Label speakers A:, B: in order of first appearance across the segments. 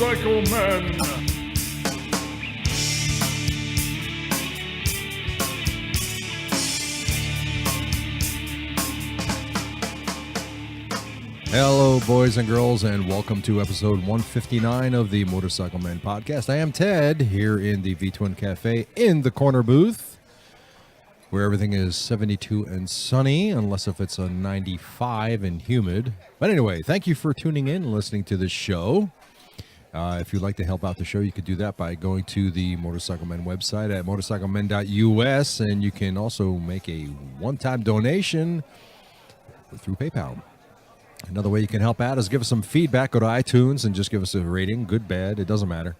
A: Motorcycle Men.
B: Hello, boys and girls, and welcome to episode 159 of the Motorcycle Men podcast. I am Ted, here in the V-Twin Cafe in the corner booth, where everything is 72 and sunny, unless if it's a 95 and humid. But anyway, thank you for tuning in and listening to this show. If you'd like to help out the show, you could do that by going to the Motorcycle Men website at motorcyclemen.us, and you can also make a one-time donation through PayPal. Another way you can help out is give us some feedback. Go to iTunes and just give us a rating, good, bad, it doesn't matter.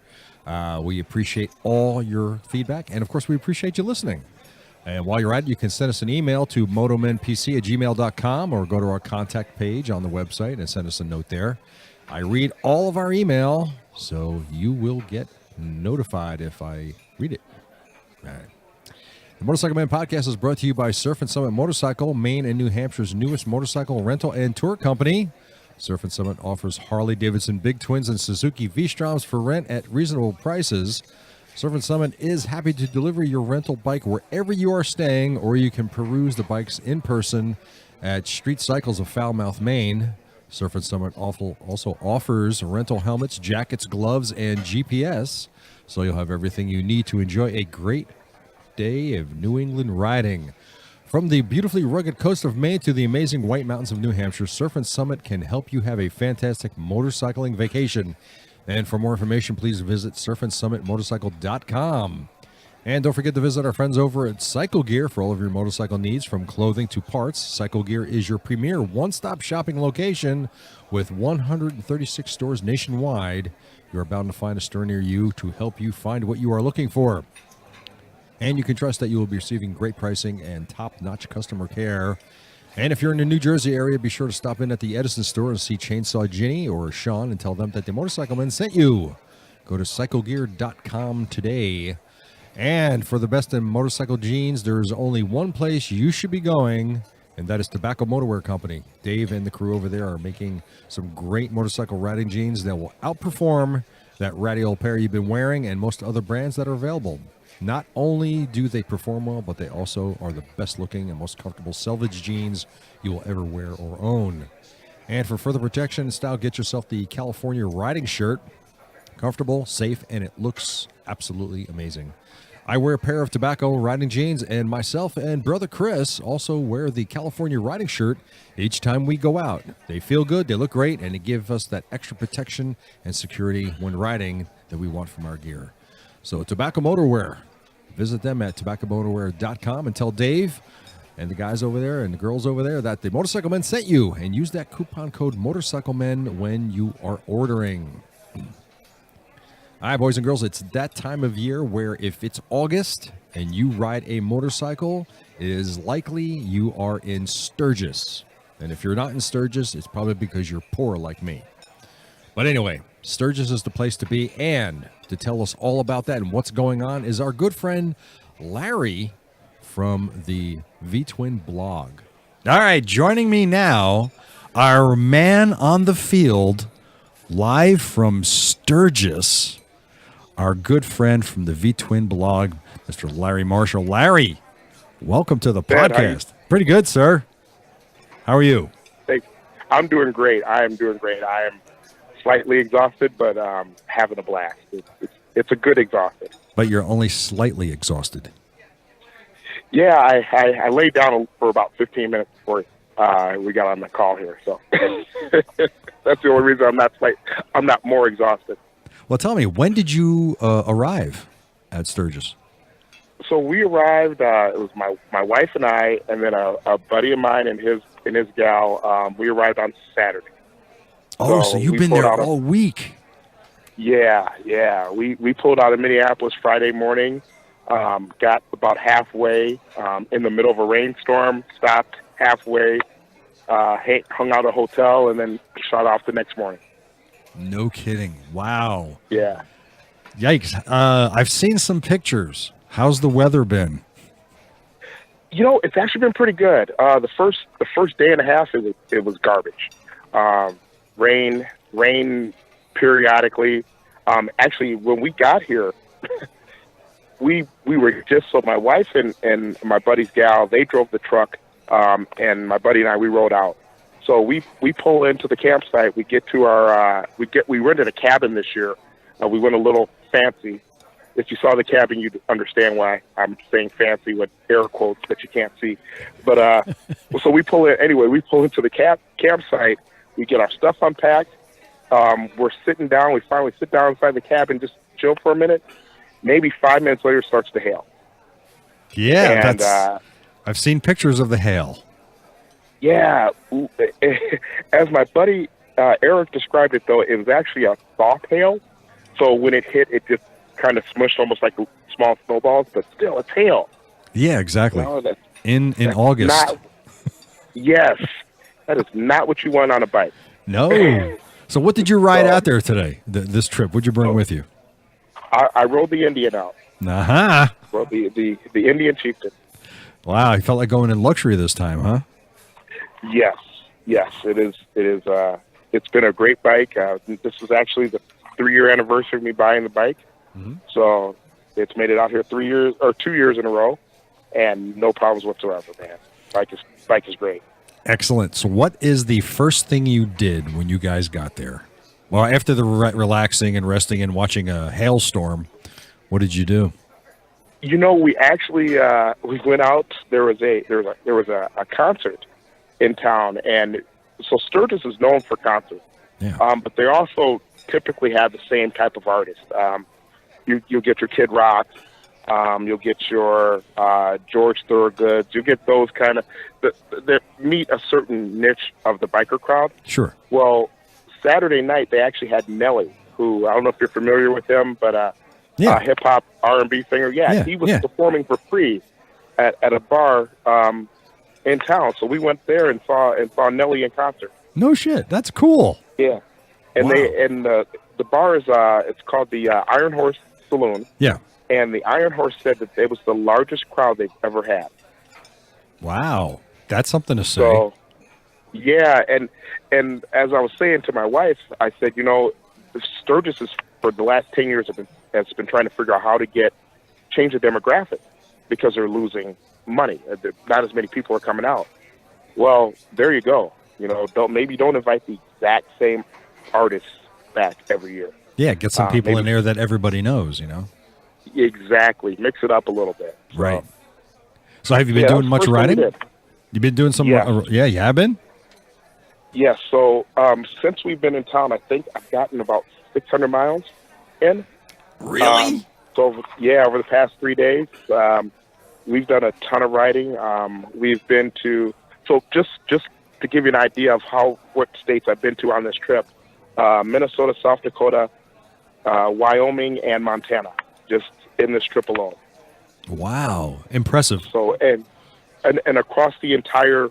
B: We appreciate all your feedback, and of course, we appreciate you listening. And while you're at it, you can send us an email to motomenpc@gmail.com or go to our contact page on the website and send us a note there. I read all of our email, so you will get notified if I read it. All right. The Motorcycle Man podcast is brought to you by Surf and Summit Motorcycle, Maine and New Hampshire's newest motorcycle rental and tour company. Surf and Summit offers Harley-Davidson Big Twins and Suzuki V-Stroms for rent at reasonable prices. Surf and Summit is happy to deliver your rental bike wherever you are staying, or you can peruse the bikes in person at Street Cycles of Falmouth, Maine. Surf and Summit also offers rental helmets, jackets, gloves, and GPS, so you'll have everything you need to enjoy a great day of New England riding. From the beautifully rugged coast of Maine to the amazing White Mountains of New Hampshire, Surf and Summit can help you have a fantastic motorcycling vacation. And for more information, please visit surfandsummitmotorcycle.com. And don't forget to visit our friends over at Cycle Gear for all of your motorcycle needs, from clothing to parts. Cycle Gear is your premier one-stop shopping location with 136 stores nationwide. You're bound to find a store near you to help you find what you are looking for. And you can trust that you will be receiving great pricing and top-notch customer care. And if you're in the New Jersey area, be sure to stop in at the Edison store and see Chainsaw Ginny or Sean and tell them that the Motorcycle Men sent you. Go to cyclegear.com today. And for the best in motorcycle jeans, there is only one place you should be going, and that is Tobacco Motorwear Company. Dave and the crew over there are making some great motorcycle riding jeans that will outperform that ratty old pair you've been wearing and most other brands that are available. Not only do they perform well, but they also are the best looking and most comfortable selvage jeans you will ever wear or own. And for further protection and style, get yourself the California riding shirt. Comfortable, safe, and it looks absolutely amazing. I wear a pair of Tobacco riding jeans, and myself and brother Chris also wear the California riding shirt each time we go out. They feel good, they look great, and they give us that extra protection and security when riding that we want from our gear. So Tobacco Motorwear. Visit them at tobaccomotorwear.com and tell Dave and the guys over there and the girls over there that the Motorcycle Men sent you, and use that coupon code MotorcycleMen when you are ordering. All right, boys and girls, it's that time of year where if it's August and you ride a motorcycle, it is likely you are in Sturgis. And if you're not in Sturgis, it's probably because you're poor like me. But anyway, Sturgis is the place to be, and to tell us all about that and what's going on is our good friend Larry from the V-Twin blog.
C: All right, joining me now, our man on the field, live from Sturgis, our good friend from the V-Twin blog, Mr. Larry Marshall. Larry, welcome to the podcast. Pretty good, sir. How are you?
D: Thanks. I'm doing great. I am doing great. I am slightly exhausted, but having a blast. It's a good exhausted.
C: But you're only slightly exhausted.
D: Yeah, I laid down for about 15 minutes before we got on the call here, so that's the only reason I'm not more exhausted.
C: Well, tell me, when did you arrive at Sturgis?
D: So we arrived. It was my wife and I, and then a buddy of mine and his gal. We arrived on Saturday.
C: Oh, so you've been there all week.
D: Yeah. We pulled out of Minneapolis Friday morning, got about halfway in the middle of a rainstorm, stopped halfway, hung out at a hotel, and then shot off the next morning.
C: No kidding. Wow.
D: Yeah.
C: Yikes. I've seen some pictures. How's the weather been?
D: You know, it's actually been pretty good. The first day and a half, it was garbage. Rain periodically. Actually, when we got here, we were just, so my wife and my buddy's gal, they drove the truck, and my buddy and I, we rode out. So we pull into the campsite. We get to our we rented a cabin this year. We went a little fancy. If you saw the cabin, you'd understand why I'm saying fancy with air quotes that you can't see. But so we pull in anyway. We pull into the campsite. We get our stuff unpacked. We're sitting down. We finally sit down inside the cabin, just chill for a minute. Maybe 5 minutes later, it starts to hail.
C: Yeah,
D: and,
C: I've seen pictures of the hail.
D: Yeah, as my buddy Eric described it, though, it was actually a soft hail. So when it hit, it just kind of smushed almost like small snowballs, but still, it's hail.
C: Yeah, exactly.
D: You know,
C: in August.
D: Yes, that is not what you want on a bike.
C: No. So what did you ride out there today, this trip? What'd you bring with you?
D: I rode the Indian out.
C: Uh-huh.
D: Rode the Indian Chieftain.
C: Wow, you felt like going in luxury this time, huh?
D: Yes, it is. It's been a great bike. This is actually the 3-year anniversary of me buying the bike.
C: Mm-hmm.
D: So it's made it out here 2 years in a row, and no problems whatsoever, man. Bike is great.
C: Excellent. So what is the first thing you did when you guys got there? Well, after the relaxing and resting and watching a hailstorm, what did you do?
D: You know, we actually we went out. There was a concert in town, and so Sturgis is known for concerts.
C: Yeah.
D: But they also typically have the same type of artist. You'll get your Kid Rock, you'll get your George Thorogood, you'll get those kind of that meet a certain niche of the biker crowd.
C: Sure.
D: Well, Saturday night they actually had Nelly, who I don't know if you're familiar with him, but hip hop R&B singer. Yeah, he was performing for free at a bar in town. So we went there and saw Nelly in concert.
C: No shit. That's cool.
D: Yeah, and
C: wow.
D: The bar is it's called the Iron Horse Saloon.
C: Yeah.
D: And the Iron Horse said that it was the largest crowd they've ever had.
C: Wow, that's something to say.
D: So, yeah, and as I was saying to my wife, I said, you know, Sturgis is for the last 10 years has been trying to figure out how to change the demographic because they're losing money. Not as many people are coming out. Well, there you go. You know, don't invite the exact same artists back every year.
C: Yeah, get some people in there that everybody knows, you know.
D: Exactly. Mix it up a little bit.
C: Right. So have you been doing much riding? You've been doing some you have been?
D: Yes. So since we've been in town, I think I've gotten about 600 miles in.
C: Really?
D: Over the past 3 days, we've done a ton of riding. We've been to, so just to give you an idea of what states I've been to on this trip, Minnesota, South Dakota, Wyoming, and Montana, just in this trip alone.
C: Wow. Impressive.
D: So, and across the entire,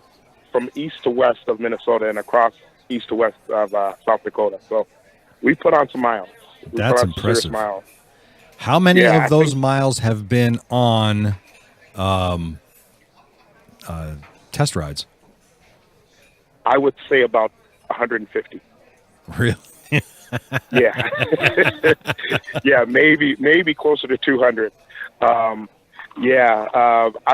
D: from east to west of Minnesota and across east to west of South Dakota. So we put on some miles.
C: That's impressive.
D: Miles.
C: How many of those miles have been on test rides?
D: I would say about 150.
C: Really?
D: Yeah. Yeah, maybe closer to 200. I've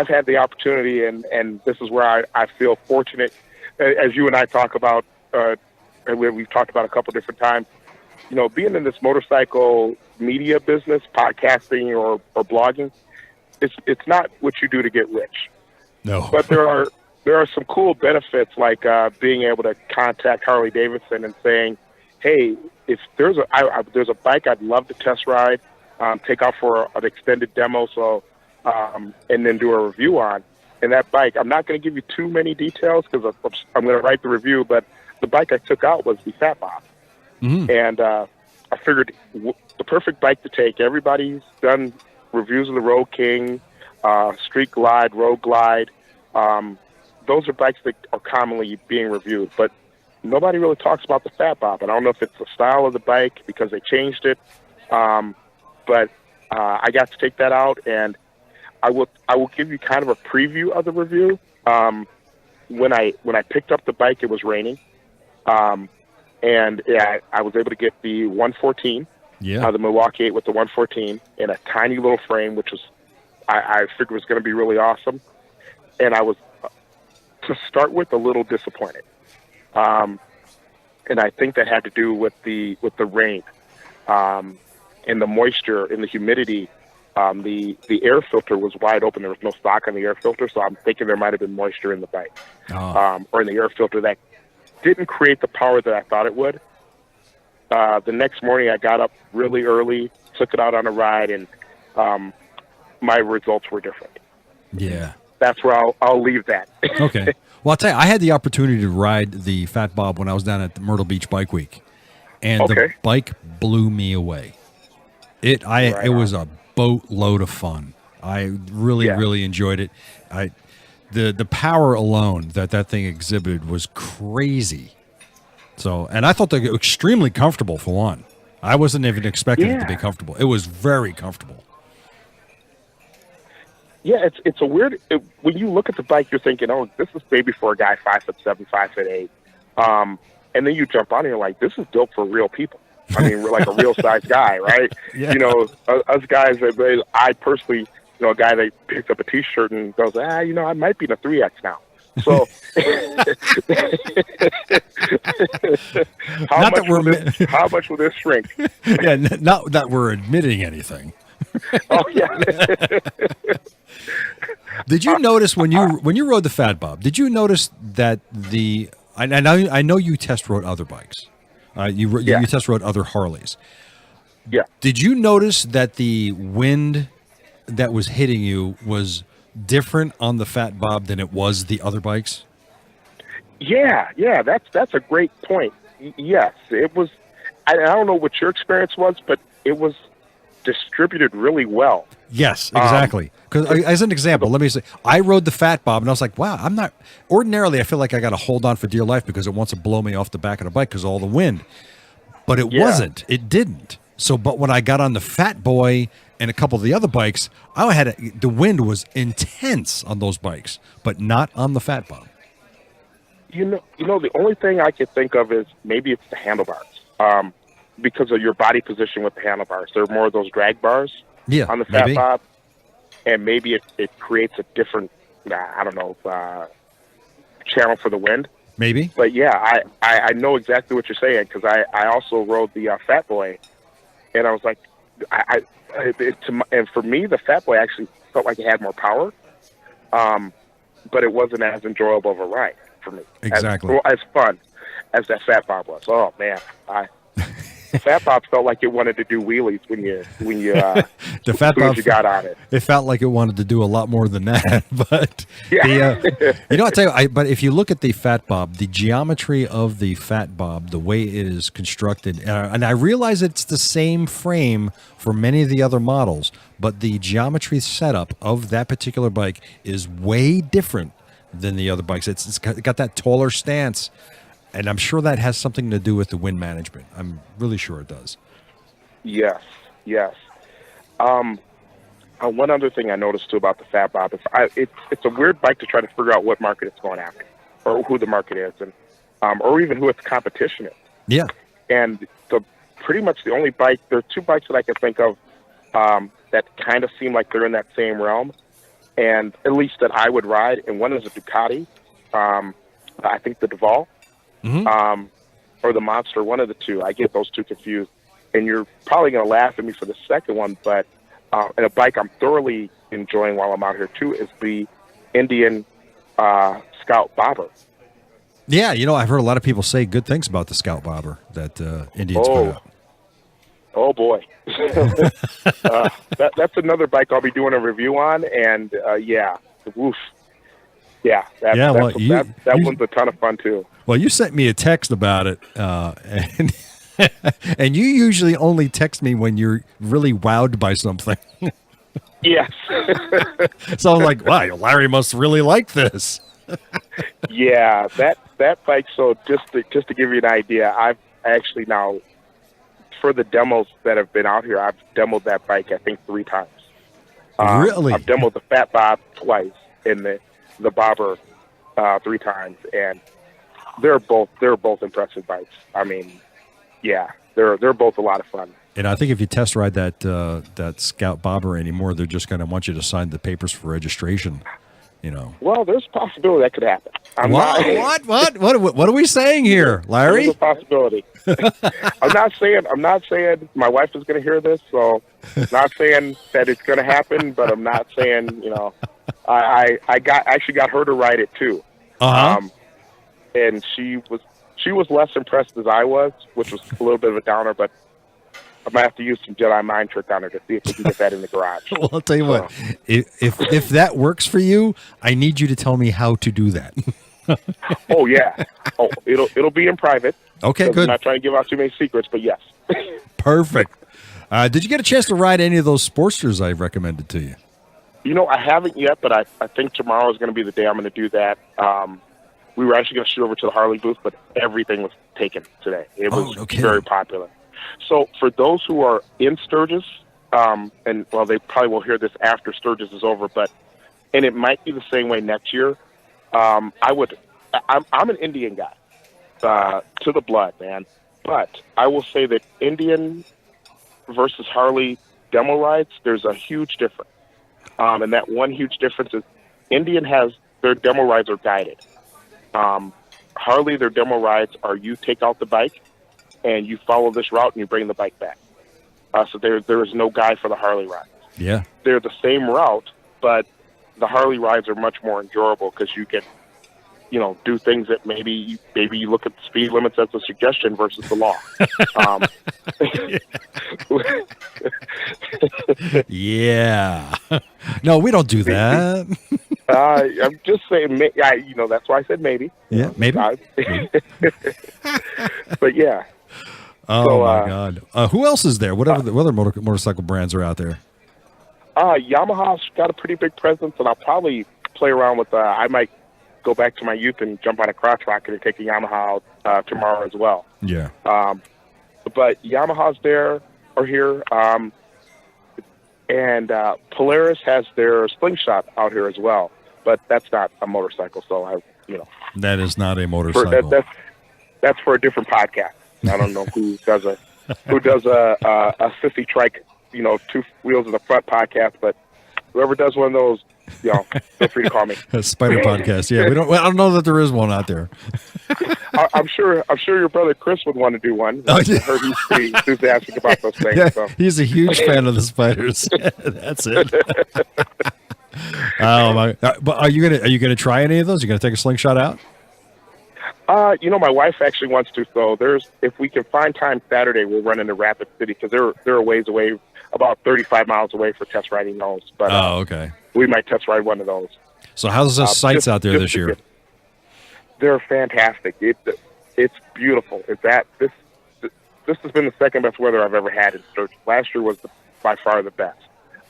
D: had the opportunity, and this is where I feel fortunate, as you and I talk about, and we've talked about a couple different times, you know, being in this motorcycle media business, podcasting or blogging, it's not what you do to get rich.
C: No.
D: But there are some cool benefits, like being able to contact Harley Davidson and saying, hey, if there's a bike I'd love to test ride, take out for an extended demo, so and then do a review on. And that bike, I'm not going to give you too many details because I'm going to write the review, but the bike I took out was the Fat Bob.
C: Mm-hmm.
D: And I figured the perfect bike to take. Everybody's done reviews of the Road King, Street Glide, Road Glide. Those are bikes that are commonly being reviewed, but nobody really talks about the Fat Bob. And I don't know if it's the style of the bike because they changed it, but I got to take that out, and I will give you kind of a preview of the review. When I picked up the bike, it was raining, and I was able to get the 114,
C: Yeah.
D: The Milwaukee 8 with the 114 in a tiny little frame, which was I figured was going to be really awesome. And I was, to start with, a little disappointed. And I think that had to do with the rain and the moisture and the humidity. The air filter was wide open. There was no stock on the air filter, so I'm thinking there might have been moisture in the bike or in the air filter that didn't create the power that I thought it would. The next morning, I got up really early, took it out on a ride, and my results were different.
C: Yeah.
D: That's where I'll leave that.
C: Okay. Well, I'll tell you, I had the opportunity to ride the Fat Bob when I was down at the Myrtle Beach Bike Week, and the bike blew me away. It was a boatload of fun. I really enjoyed it. The power alone that thing exhibited was crazy. So, and I thought they were extremely comfortable for one. I wasn't even expecting it to be comfortable. It was very comfortable.
D: Yeah, it's a weird. When you look at the bike, you're thinking, "Oh, this is maybe for a guy 5'7", 5'8", and then you jump on and you're like, "This is built for real people." I mean, we're like a real size guy, right?
C: Yeah.
D: You know, us guys. I personally, a guy that picks up a T-shirt and goes, I might be in a 3X now. So, how much will this shrink?
C: Yeah, not that we're admitting anything.
D: Oh yeah.
C: Did you notice when you rode the Fat Bob? Did you notice that I know you test rode other bikes. You test rode other Harleys.
D: Yeah.
C: Did you notice that the wind that was hitting you was different on the Fat Bob than it was the other bikes?
D: Yeah. That's a great point. Yes, it was. I don't know what your experience was, but it was distributed really well.
C: Yes, exactly. Because as an example, let me say, I rode the Fat Bob, and I was like, wow, I'm not. Ordinarily, I feel like I got to hold on for dear life because it wants to blow me off the back of the bike because of all the wind. But it wasn't. It didn't. So, but when I got on the Fat Boy and a couple of the other bikes, the wind was intense on those bikes, but not on the Fat Bob.
D: The only thing I could think of is maybe it's the handlebars, because of your body position with the handlebars. There are more of those drag bars on the Fat Bob, and maybe it creates a different, channel for the wind.
C: Maybe.
D: But yeah, I know exactly what you're saying because I also rode the Fat Boy, and I was like, and for me, the Fat Boy actually felt like it had more power, but it wasn't as enjoyable of a ride for me.
C: Exactly.
D: As fun as that Fat Bob was. Oh man, the Fat Bob felt like it wanted to do wheelies when you
C: the Fat Bob,
D: you got on it.
C: It felt like it wanted to do a lot more than that. But
D: yeah.
C: I tell you, but if you look at the Fat Bob, the geometry of the Fat Bob, the way it is constructed, and I realize it's the same frame for many of the other models, but the geometry setup of that particular bike is way different than the other bikes. It's got that taller stance. And I'm sure that has something to do with the wind management. I'm really sure it does.
D: Yes. One other thing I noticed too about the Fat Bob is it's a weird bike to try to figure out what market it's going after, or who the market is, and or even who its competition is.
C: Yeah.
D: And pretty much the only bike. There are two bikes that I can think of that kind of seem like they're in that same realm, and at least that I would ride. And one is a Ducati. I think the Duval.
C: Mm-hmm.
D: Or the Monster, one of the two. I get those two confused. And you're probably going to laugh at me for the second one, but and a bike I'm thoroughly enjoying while I'm out here too is the Indian Scout Bobber.
C: Yeah, I've heard a lot of people say good things about the Scout Bobber that Indians put out.
D: Oh boy, that's another bike I'll be doing a review on, and woof. Yeah, that one's a ton of fun too.
C: Well, you sent me a text about it, and and you usually only text me when you're really wowed by something.
D: Yes.
C: So I'm like, wow, Larry must really like this.
D: Yeah, that bike. So just to give you an idea, I've actually now, for the demos that have been out here, I've demoed that bike I think 3 times.
C: Really?
D: I've demoed the Fat Bob twice and the Bobber 3 times, and they're both impressive bikes. I mean, yeah, they're both a lot of fun.
C: And I think if you test ride that Scout Bobber anymore, they're just going to want you to sign the papers for registration.
D: Well, there's a possibility that could happen.
C: What are we saying here, Larry?
D: There's a possibility. I'm not saying my wife is going to hear this, so not saying that it's going to happen, but I'm not saying, I actually got her to ride it too. And she was less impressed as I was, which was a little bit of a downer, but I might have to use some Jedi mind trick on her to see if we can get that in the garage.
C: Well, I'll tell you what, if that works for you, I need you to tell me how to do that.
D: Oh yeah. Oh, it'll be in private.
C: Okay, good.
D: I'm not trying to give out too many secrets, but yes.
C: Perfect. Did you get a chance to ride any of those Sportsters I recommended to you?
D: I haven't yet, but I think tomorrow is going to be the day I'm going to do that. We were actually going to shoot over to the Harley booth, but everything was taken today. It was very popular. So for those who are in Sturgis, and well, they probably will hear this after Sturgis is over, and it might be the same way next year. I'm an Indian guy, to the blood, man. But I will say that Indian versus Harley demo rides, there's a huge difference. And that one huge difference is Indian has their demo rides are guided. Harley, their demo rides are you take out the bike and you follow this route and you bring the bike back. So there is no guide for the Harley rides.
C: Yeah.
D: They're the same route, but the Harley rides are much more enjoyable because you can, do things that maybe you look at the speed limits as a suggestion versus the law.
C: Yeah. No, we don't do that.
D: I'm just saying, that's why I said maybe.
C: Yeah, maybe.
D: But yeah.
C: Oh, my God. Who else is there? What other motorcycle brands are out there?
D: Yamaha's got a pretty big presence, and I'll probably play around with, I might go back to my youth and jump on a crotch rocket and take a Yamaha out tomorrow as well.
C: Yeah.
D: But Yamaha's there or here, and Polaris has their Slingshot out here as well. But that's not a motorcycle, so
C: That is not a motorcycle.
D: That's for a different podcast. I don't know who does a sissy trike, 2 wheels in the front podcast, but whoever does one of those, feel free to call me.
C: A spider podcast. Yeah, I don't know that there is one out there.
D: I'm sure your brother Chris would want to do one. I heard he's pretty enthusiastic about those things.
C: Yeah,
D: so.
C: He's a huge fan of the spiders. That's it. Oh my! But are you gonna try any of those? You gonna take a Slingshot out?
D: My wife actually wants to. So if we can find time Saturday, we'll run into Rapid City because they're a ways away, about 35 miles away for test riding those. But
C: okay.
D: We might test ride one of those.
C: So how's the sights out there this year?
D: They're fantastic. It's beautiful. This has been the second best weather I've ever had in Sturgis. Last year was by far the best.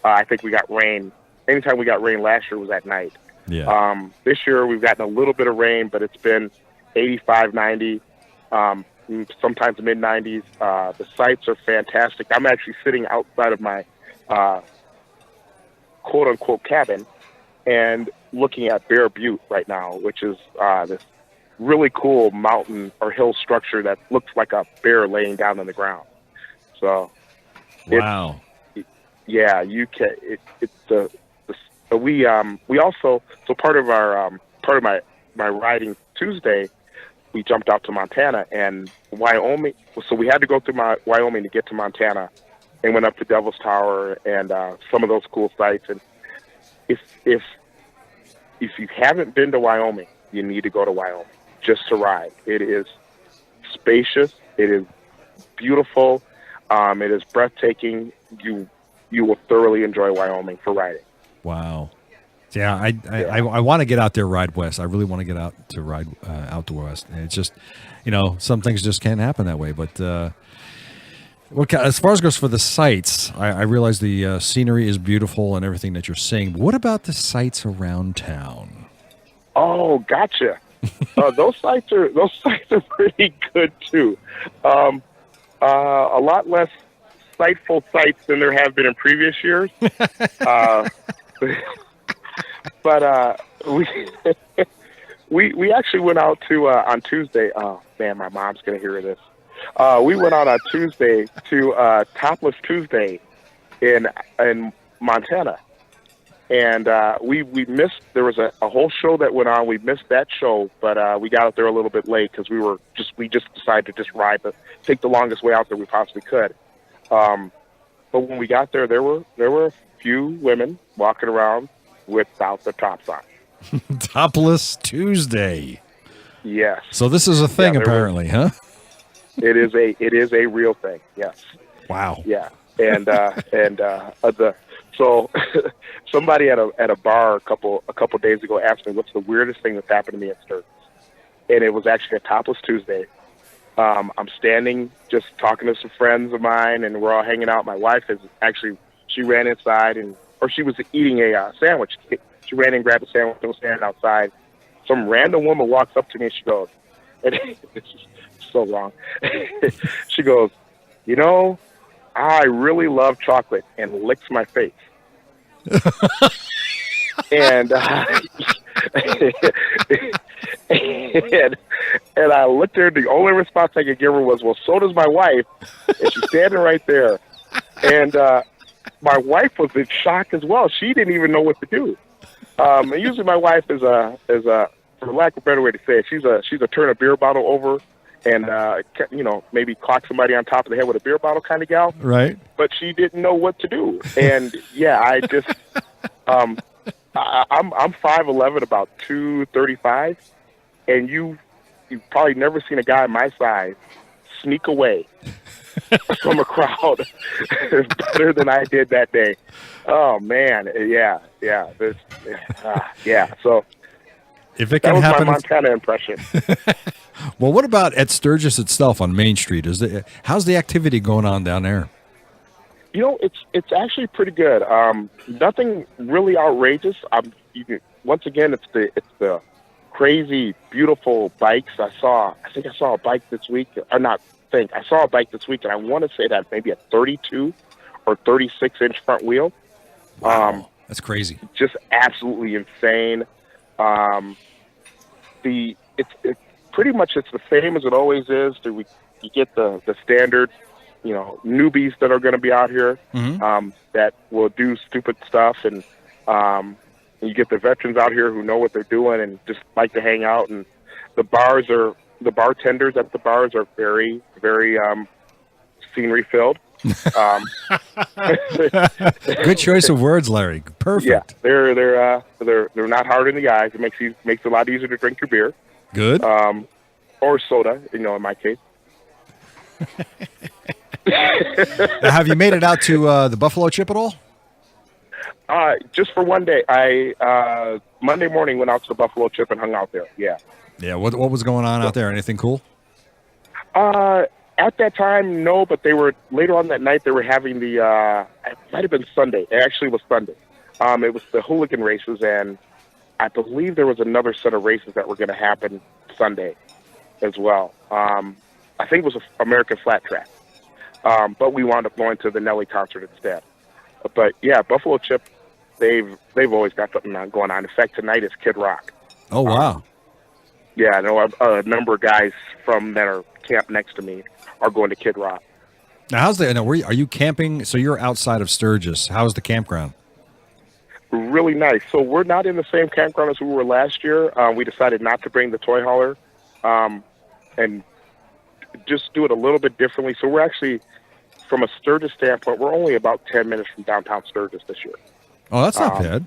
D: I think we got rain. Anytime we got rain last year was at night.
C: Yeah.
D: This year we've gotten a little bit of rain, but it's been 85, 90, sometimes mid-90s. The sights are fantastic. I'm actually sitting outside of my quote-unquote cabin and looking at Bear Butte right now, which is this really cool mountain or hill structure that looks like a bear laying down on the ground. So,
C: wow.
D: You can. We also, so part of my riding Tuesday, we jumped out to Montana and Wyoming. So we had to go through Wyoming to get to Montana, and went up to Devil's Tower and some of those cool sites. And if you haven't been to Wyoming, you need to go to Wyoming just to ride. It is spacious. It is beautiful. It is breathtaking. You will thoroughly enjoy Wyoming for riding.
C: Wow. Yeah, I want to get out there, ride west. I really want to get out to ride out to west. And it's just, some things just can't happen that way. But as far as goes for the sights, I realize the scenery is beautiful and everything that you're seeing. But what about the sights around town?
D: Oh, gotcha. Those sights are pretty good too. A lot less sightful sights than there have been in previous years. But we actually went out to on Tuesday. Oh man, my mom's gonna hear this. We went on a Tuesday to Topless Tuesday in Montana, and we missed. There was a whole show that went on. We missed that show, but we got out there a little bit late because we just decided to just take the longest way out there we possibly could. But when we got there, there were a few women walking around without the tops on.
C: Topless Tuesday.
D: Yes.
C: So this is a thing, apparently, huh?
D: It is a real thing. Yes.
C: Wow.
D: Yeah. So somebody at a bar a couple days ago asked me what's the weirdest thing that's happened to me at Sturgis, and it was actually a Topless Tuesday. I'm standing just talking to some friends of mine, and we're all hanging out. My wife she ran inside or she was eating a sandwich. She ran and grabbed a sandwich and was standing outside. Some random woman walks up to me and she goes, and this is so wrong. She goes, "You know, I really love chocolate," and licks my face. and and I looked at her. The only response I could give her was, "Well, so does my wife," and she's standing right there. And my wife was in shock as well. She didn't even know what to do. And usually, my wife is a for lack of a better way to say it, she's a turn a beer bottle over and maybe clock somebody on top of the head with a beer bottle kind of gal.
C: Right.
D: But she didn't know what to do. And yeah, I just I'm 5'11", about 235, and you've probably never seen a guy my size sneak away from a crowd better than I did that day. Oh man, yeah. So
C: if it
D: that
C: can
D: was
C: happen,
D: my Montana impression.
C: Well, what about at Sturgis itself on Main Street? How's the activity going on down there?
D: You know, it's actually pretty good. Nothing really outrageous. Once again, it's the crazy, beautiful bikes. I think I saw a bike this week. I saw a bike this week, and I want to say that maybe a 32 or 36 inch front wheel.
C: Wow, that's crazy.
D: Just absolutely insane. It's pretty much it's the same as it always is. You get the standard, newbies that are going to be out here, that will do stupid stuff, and you get the veterans out here who know what they're doing and just like to hang out. And the bartenders at the bars are very, very scenery filled.
C: Good choice of words, Larry. Perfect.
D: Yeah, they're not hard on the eyes. It makes it a lot easier to drink your beer.
C: Good.
D: Or soda, in my case.
C: Now, have you made it out to the Buffalo Chip at all?
D: Just for one day. I Monday morning went out to the Buffalo Chip and hung out there. Yeah.
C: Yeah. What was going on out there? Anything cool?
D: At that time, no. But they were later on that night. They were having the. It might have been Sunday. It actually was Sunday. It was the hooligan races, and I believe there was another set of races that were going to happen Sunday as well. I think it was American Flat Track. But we wound up going to the Nelly concert instead. But yeah, Buffalo Chip, they've always got something going on. In fact, tonight is Kid Rock.
C: Oh wow!
D: Yeah, I know a number of guys from that are camped next to me are going to Kid Rock.
C: Now, are you camping? So you're outside of Sturgis. How's the campground?
D: Really nice. So we're not in the same campground as we were last year. We decided not to bring the toy hauler, and just do it a little bit differently. So we're actually, from a Sturgis standpoint, we're only about 10 minutes from downtown Sturgis this year.
C: Oh, that's not bad.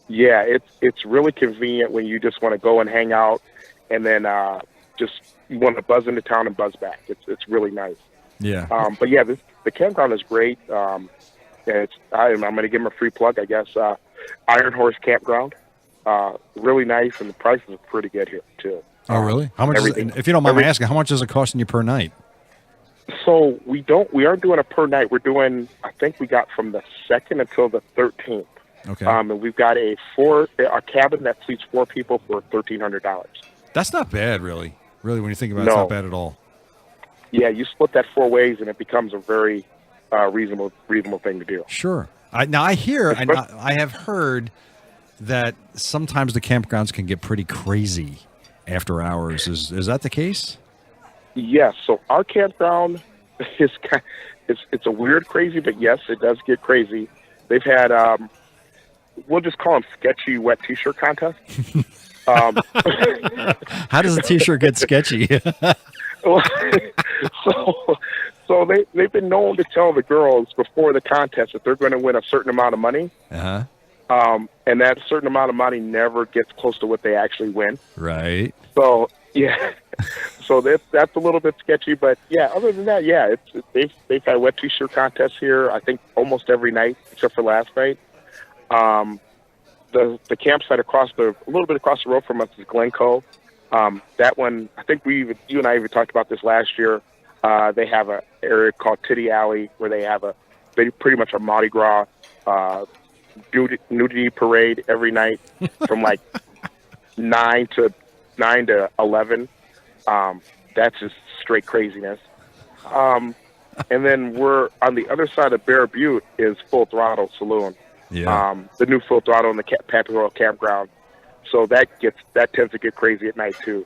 D: Yeah, it's really convenient when you just want to go and hang out, and then just you want to buzz into town and buzz back. It's really nice.
C: Yeah.
D: But yeah, the campground is great. I'm going to give them a free plug, I guess. Iron Horse Campground, really nice, and the prices are pretty good here too.
C: Oh, really? How much? If you don't mind me asking, how much is it costing you per night?
D: So we aren't doing a per night. We're doing, I think we got from the 2nd until the 13th.
C: Okay.
D: And we've got a cabin that seats 4 people for $1,300.
C: That's not bad, really. Really, when you think about it,
D: No.
C: it's not bad at all.
D: Yeah, you split that 4 ways, and it becomes a very reasonable thing to do.
C: Sure. I have heard that sometimes the campgrounds can get pretty crazy after hours. Is that the case?
D: Yes. So our campground is it's a weird crazy, but yes, it does get crazy. They've had we'll just call them sketchy wet T-shirt contests. Um,
C: How does a T-shirt get sketchy?
D: so they've been known to tell the girls before the contest that they're going to win a certain amount of money.
C: Uh-huh.
D: And that certain amount of money never gets close to what they actually win.
C: Right.
D: So yeah, so that's a little bit sketchy, but yeah. Other than that, yeah, they've had wet T-shirt contests here. I think almost every night except for last night. The campsite a little bit across the road from us is Glencoe. That one, I think you and I even talked about this last year. They have an area called Titty Alley where they have pretty much a Mardi Gras nudity parade every night from like 9 to 11. That's just straight craziness. And then we're on the other side of Bear Butte is Full Throttle Saloon.
C: Yeah.
D: The new Full Throttle in the Pappy Royal Campground. So that tends to get crazy at night too.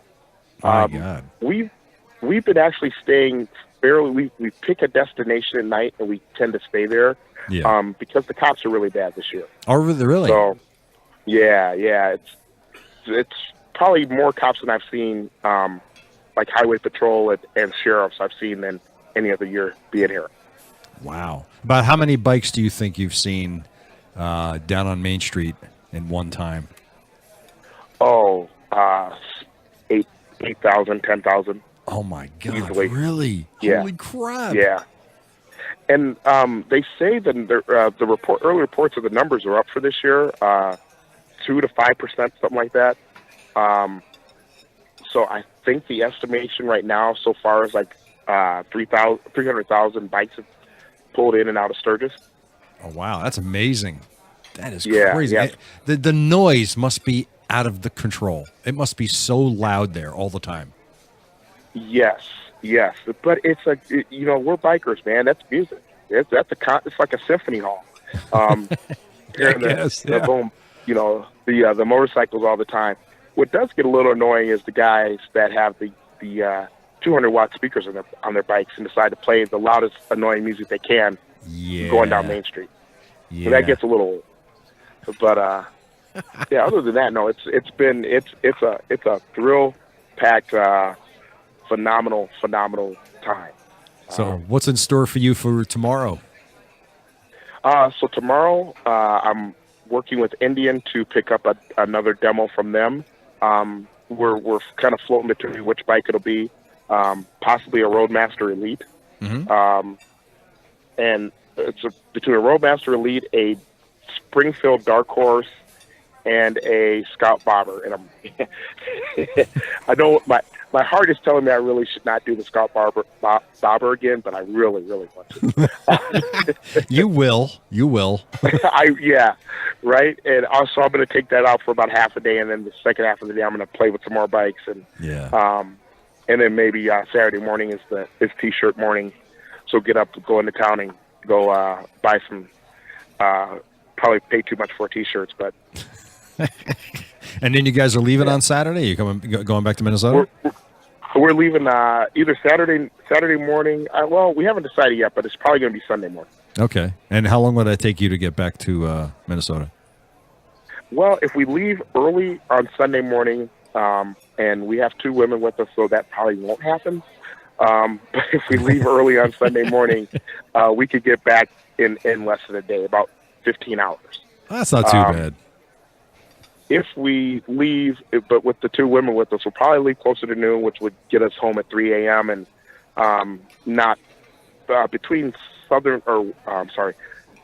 C: My God.
D: We've been actually staying fairly. We pick a destination at night and we tend to stay there.
C: Yeah.
D: Because the cops are really bad this year.
C: Oh, really?
D: So, yeah, it's probably more cops than I've seen, like Highway Patrol and sheriffs I've seen than any other year being here.
C: Wow. About how many bikes do you think you've seen down on Main Street in one time?
D: Oh, 8,000, 10,000.
C: Oh my God!
D: Easily.
C: Really?
D: Yeah.
C: Holy crap!
D: Yeah. And they say that early reports of the numbers are up for this year, 2 to 5%, something like that. So I think the estimation right now so far is like 300,000 bikes have pulled in and out of Sturgis.
C: Oh wow, that's amazing. That is
D: Yeah,
C: crazy.
D: yeah.
C: The noise must be out of the control. It must be so loud there all the time.
D: Yes, but it's we're bikers, man. That's music. It's like a symphony hall. Hearing the boom, the motorcycles all the time. What does get a little annoying is the guys that have the 200-watt speakers on their bikes and decide to play the loudest annoying music they can going down Main Street.
C: Yeah.
D: So that gets a little. But yeah, other than that, no. It's a thrill-packed. Phenomenal time.
C: So what's in store for you for tomorrow?
D: So tomorrow, I'm working with Indian to pick up another demo from them. We're kind of floating between which bike it'll be, possibly a Roadmaster Elite.
C: Mm-hmm.
D: And it's between a Roadmaster Elite, a Springfield Dark Horse, and a Scout Bobber. And I know my heart is telling me I really should not do the Scout Bobber again, but I really, really want to.
C: You will.
D: Right. And also I'm going to take that out for about half a day, and then the second half of the day I'm going to play with some more bikes, and and then maybe Saturday morning is T-shirt morning. So get up, go into town, and go buy some. Probably pay too much for T-shirts, but.
C: And then you guys are leaving on Saturday? You going back to Minnesota?
D: We're leaving either Saturday morning. Well, we haven't decided yet, but it's probably going to be Sunday morning.
C: Okay. And how long will that take you to get back to Minnesota?
D: Well, if we leave early on Sunday morning, and we have 2 women with us, so that probably won't happen. But if we leave early on Sunday morning, we could get back in less than a day, about 15 hours.
C: That's not too bad.
D: If we leave, but with the 2 women with us, we'll probably leave closer to noon, which would get us home at 3 a.m. and not between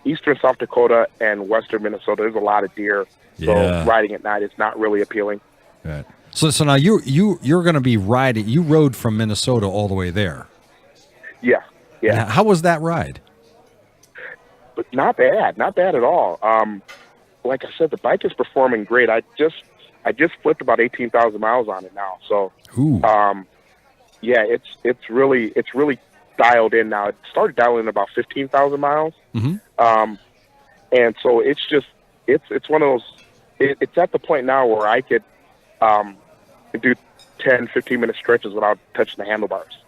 D: eastern South Dakota and western Minnesota. There's a lot of deer, so riding at night is not really appealing.
C: Right. So now you're going to be riding. You rode from Minnesota all the way there.
D: Yeah.
C: Now, how was that ride?
D: But not bad at all. Like I said, the bike is performing great. I just flipped about 18,000 miles on it now. So, it's really dialed in now. It started dialing in about 15,000 miles.
C: Mm-hmm.
D: And so it's one of those. It's at the point now where I could do 10, 15-minute stretches without touching the handlebars.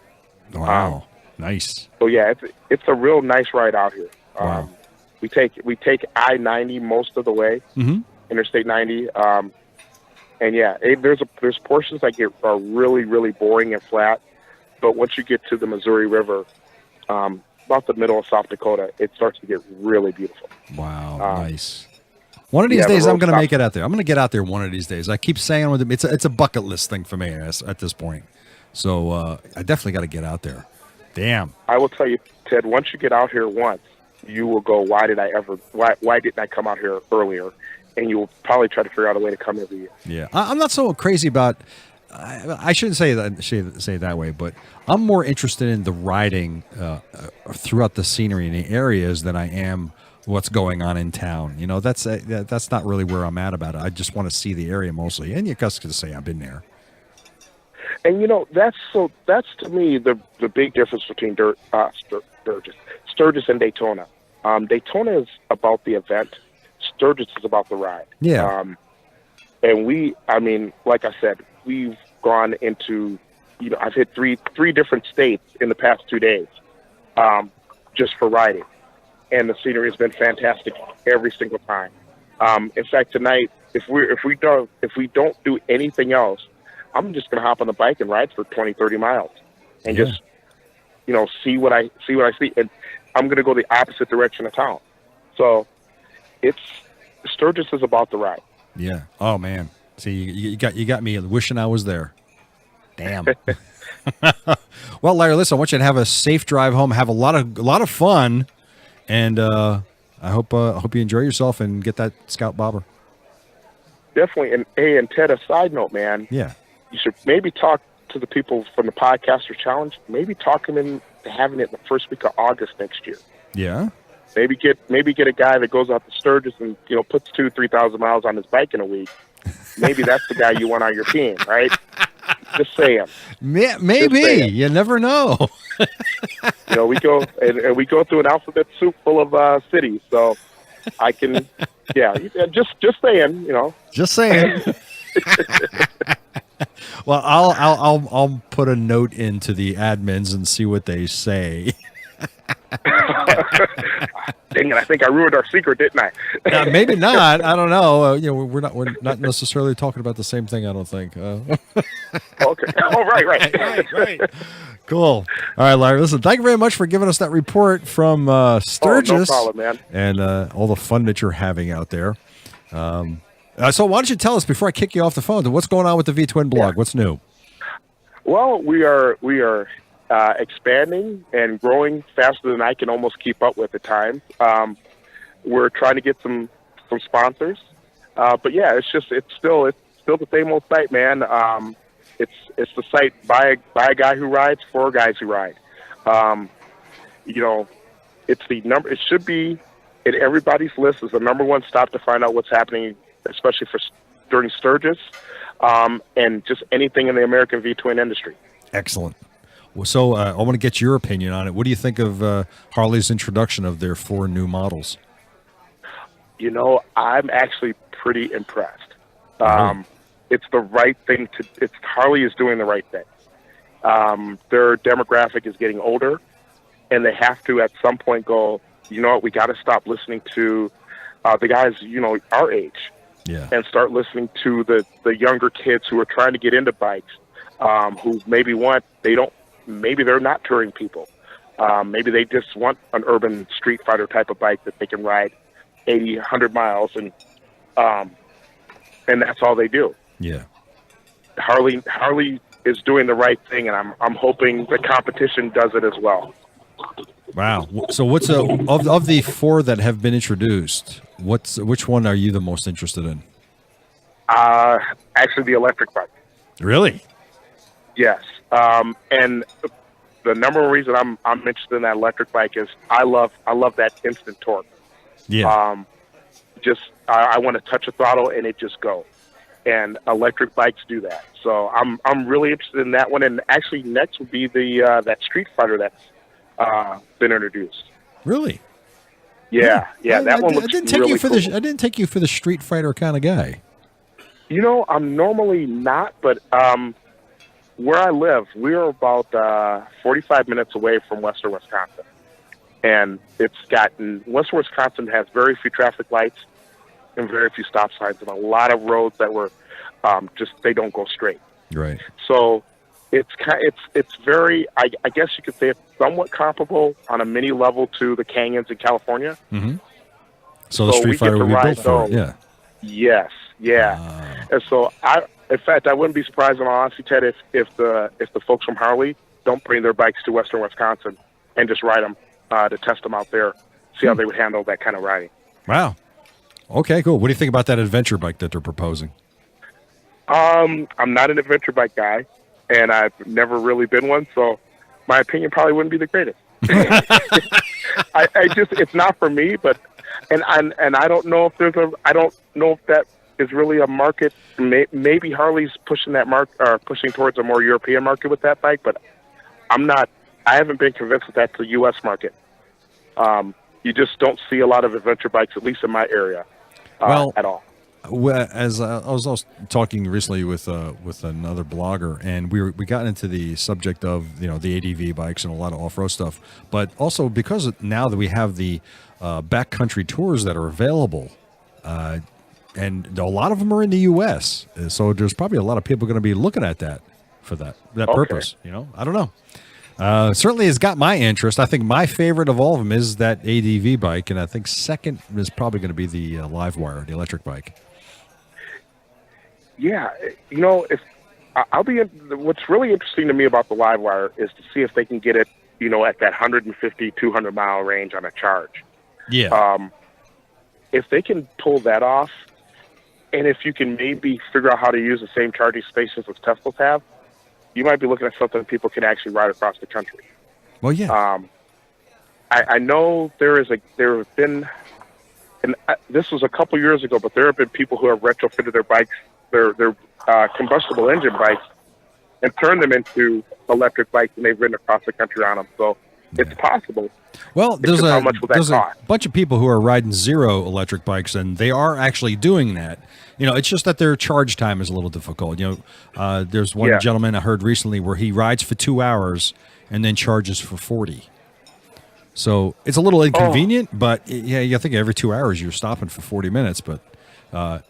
C: Wow. Nice.
D: So yeah, it's a real nice ride out here.
C: Wow.
D: We take I-90 most of the way,
C: Mm-hmm.
D: Interstate 90. And yeah, there's portions that are really, really boring and flat. But once you get to the Missouri River, about the middle of South Dakota, it starts to get really beautiful.
C: Wow. Nice. One of these
D: yeah, the
C: days, I'm
D: road
C: going to
D: stop-
C: make it out there. I'm going to get out there one of these days. I keep saying with them, it's a bucket list thing for me at this point. So I definitely got to get out there. Damn.
D: I will tell you, Ted, once you get out here once, you will go, why didn't I come out here earlier? And you will probably try to figure out a way to come every year.
C: Yeah, I'm not so crazy about. I shouldn't say it that way, but I'm more interested in the riding throughout the scenery in the areas than I am what's going on in town. You know, that's not really where I'm at about it. I just want to see the area mostly, and you guys can say I've been there.
D: And you know, that's to me the big difference between Sturgis and Daytona. Daytona is about the event. Sturgis is about the ride.
C: Yeah.
D: And like I said, we've gone into, I've hit three different states in the past 2 days, just for riding. And the scenery has been fantastic every single time. In fact, tonight, if we don't do anything else, I'm just going to hop on the bike and ride for 20, 30 miles and just, see what I see. And I'm going to go the opposite direction of town. So Sturgis is about the ride.
C: Yeah. Oh man. See, you got me wishing I was there. Damn. Well, Larry, listen, I want you to have a safe drive home. Have a lot of fun, and I hope you enjoy yourself and get that Scout Bobber.
D: Definitely. And Ted, a side note, man.
C: Yeah.
D: You should maybe talk to the people from the Podcaster Challenge. Maybe talk them into having it the first week of August next year.
C: Yeah.
D: Maybe get a guy that goes out to Sturgis and puts 2,000-3,000 miles on his bike in a week. Maybe that's the guy you want on your team, right? Just saying.
C: Maybe. You never know.
D: We go and we go through an alphabet soup full of cities, so I can. Yeah, just saying.
C: Just saying. Well, I'll put a note into the admins and see what they say.
D: Dang it! I think I ruined our secret, didn't I?
C: Maybe not. I don't know. We're not necessarily talking about the same thing. I don't think.
D: Okay. Oh, right.
C: Right. Cool. All right, Larry. Listen, thank you very much for giving us that report from Sturgis.
D: Oh, no problem, man.
C: And all the fun that you're having out there. So why don't you tell us before I kick you off the phone? What's going on with the V-Twin blog? What's new?
D: Well, we are expanding and growing faster than I can almost keep up with at times. We're trying to get some sponsors, but yeah, it's still the same old site, man. It's the site by a guy who rides for guys who ride. It's the number. It should be in everybody's list as the number one stop to find out what's happening, especially during Sturgis, and just anything in the American V-twin industry.
C: Excellent. So I want to get your opinion on it. What do you think of Harley's introduction of their 4 new models?
D: I'm actually pretty impressed.
C: Really?
D: It's the right thing Harley is doing the right thing. Their demographic is getting older, and they have to at some point go, you know what, we got to stop listening to the guys, our age, and start listening to the younger kids who are trying to get into bikes, who maybe they're not touring people. Maybe they just want an urban street fighter type of bike that they can ride 80, 100 miles, and that's all they do.
C: Yeah.
D: Harley is doing the right thing, and I'm hoping the competition does it as well.
C: Wow. So what's of the 4 that have been introduced, which one are you the most interested in?
D: Actually, the electric bike.
C: Really?
D: Yes. And the number one reason I'm interested in that electric bike is I love that instant torque.
C: Yeah.
D: I want to touch a throttle and it just goes. And electric bikes do that. So I'm really interested in that one. And actually, next would be that Street Fighter that's been introduced.
C: Really?
D: Yeah. That one looks really cool.
C: I didn't take you for the Street Fighter kind of guy.
D: I'm normally not, but where I live, we're about 45 minutes away from western Wisconsin. And western Wisconsin has very few traffic lights and very few stop signs and a lot of roads that were they don't go straight.
C: Right.
D: So it's very, I guess you could say it's somewhat comparable on a mini level to the canyons in California.
C: Mm-hmm. So the Street Fighter would be built for it, yeah.
D: Yes, yeah. And so in fact, I wouldn't be surprised in all honesty, Ted, if the folks from Harley don't bring their bikes to western Wisconsin and just ride them to test them out there, see how they would handle that kind of riding.
C: Wow. Okay, cool. What do you think about that adventure bike that they're proposing?
D: I'm not an adventure bike guy, and I've never really been one, so my opinion probably wouldn't be the greatest. It's not for me, but and I don't know if that is really a market. Maybe Harley's pushing pushing towards a more European market with that bike, but I haven't been convinced that that's the U.S. market. You just don't see a lot of adventure bikes, at least in my area, at all.
C: Well, as I was talking recently with another blogger, and we got into the subject of the ADV bikes and a lot of off road stuff, but also because now that we have the backcountry tours that are available, and a lot of them are in the U.S., so there's probably a lot of people going to be looking at that for that purpose. I don't know. Certainly has got my interest. I think my favorite of all of them is that ADV bike, and I think second is probably going to be the Livewire, the electric bike.
D: Yeah, what's really interesting to me about the Livewire is to see if they can get it, at that 150, 200 mile range on a charge.
C: Yeah.
D: If they can pull that off, and if you can maybe figure out how to use the same charging stations as Teslas have, you might be looking at something people can actually ride across the country.
C: Well, yeah.
D: I know there have been, and this was a couple years ago, but there have been people who have retrofitted their bikes, their combustible engine bikes, and turned them into electric bikes, and they've ridden across the country on them. So it's possible.
C: Well, there's
D: how much will that
C: a
D: cost?
C: bunch of people who are riding zero electric bikes, and they are actually doing that. It's just that their charge time is a little difficult. There's one gentleman I heard recently where he rides for 2 hours and then charges for 40. So it's a little inconvenient, but you think every 2 hours you're stopping for 40 minutes, but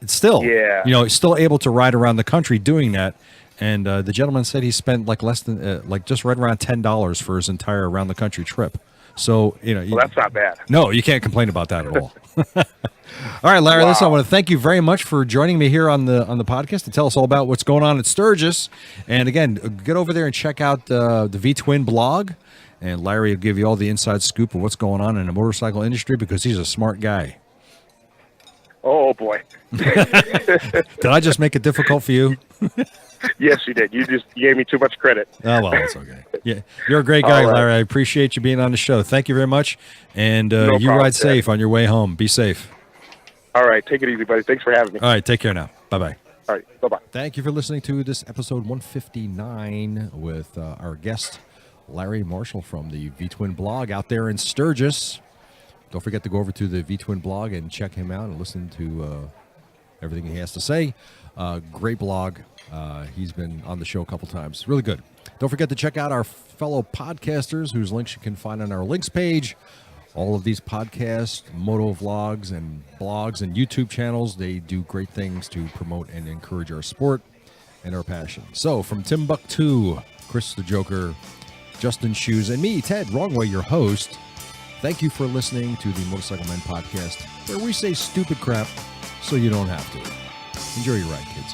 C: it's still, he's still able to ride around the country doing that. And the gentleman said he spent less than just right around $10 for his entire around the country trip. So well,
D: that's not bad.
C: No, you can't complain about that at all. All right, Larry. Listen, I want to thank you very much for joining me here on the podcast to tell us all about what's going on at Sturgis. And again, get over there and check out the V-Twin blog. And Larry will give you all the inside scoop of what's going on in the motorcycle industry because he's a smart guy.
D: Oh boy!
C: Did I just make it difficult for you?
D: Yes, you did. You gave me too much credit.
C: Oh, well, that's okay. Yeah, you're a great guy, right, Larry. I appreciate you being on the show. Thank you very much. And you ride safe on your way home. Be safe.
D: All right. Take it easy, buddy. Thanks for having me.
C: All right. Take care now. Bye-bye.
D: All right. Bye-bye.
B: Thank you for listening to this episode 159 with our guest, Larry Marshall from the V-Twin blog out there in Sturgis. Don't forget to go over to the V-Twin blog and check him out and listen to everything he has to say. Great blog. He's been on the show a couple times. Really good. Don't forget to check out our fellow podcasters whose links you can find on our links page. All of these podcasts, moto vlogs, and blogs and YouTube channels, they do great things to promote and encourage our sport and our passion. So from Timbuktu, Chris the Joker, Justin Shoes, and me, Ted Wrongway, your host, thank you for listening to the Motorcycle Men podcast, where we say stupid crap so you don't have to. Enjoy your ride, kids.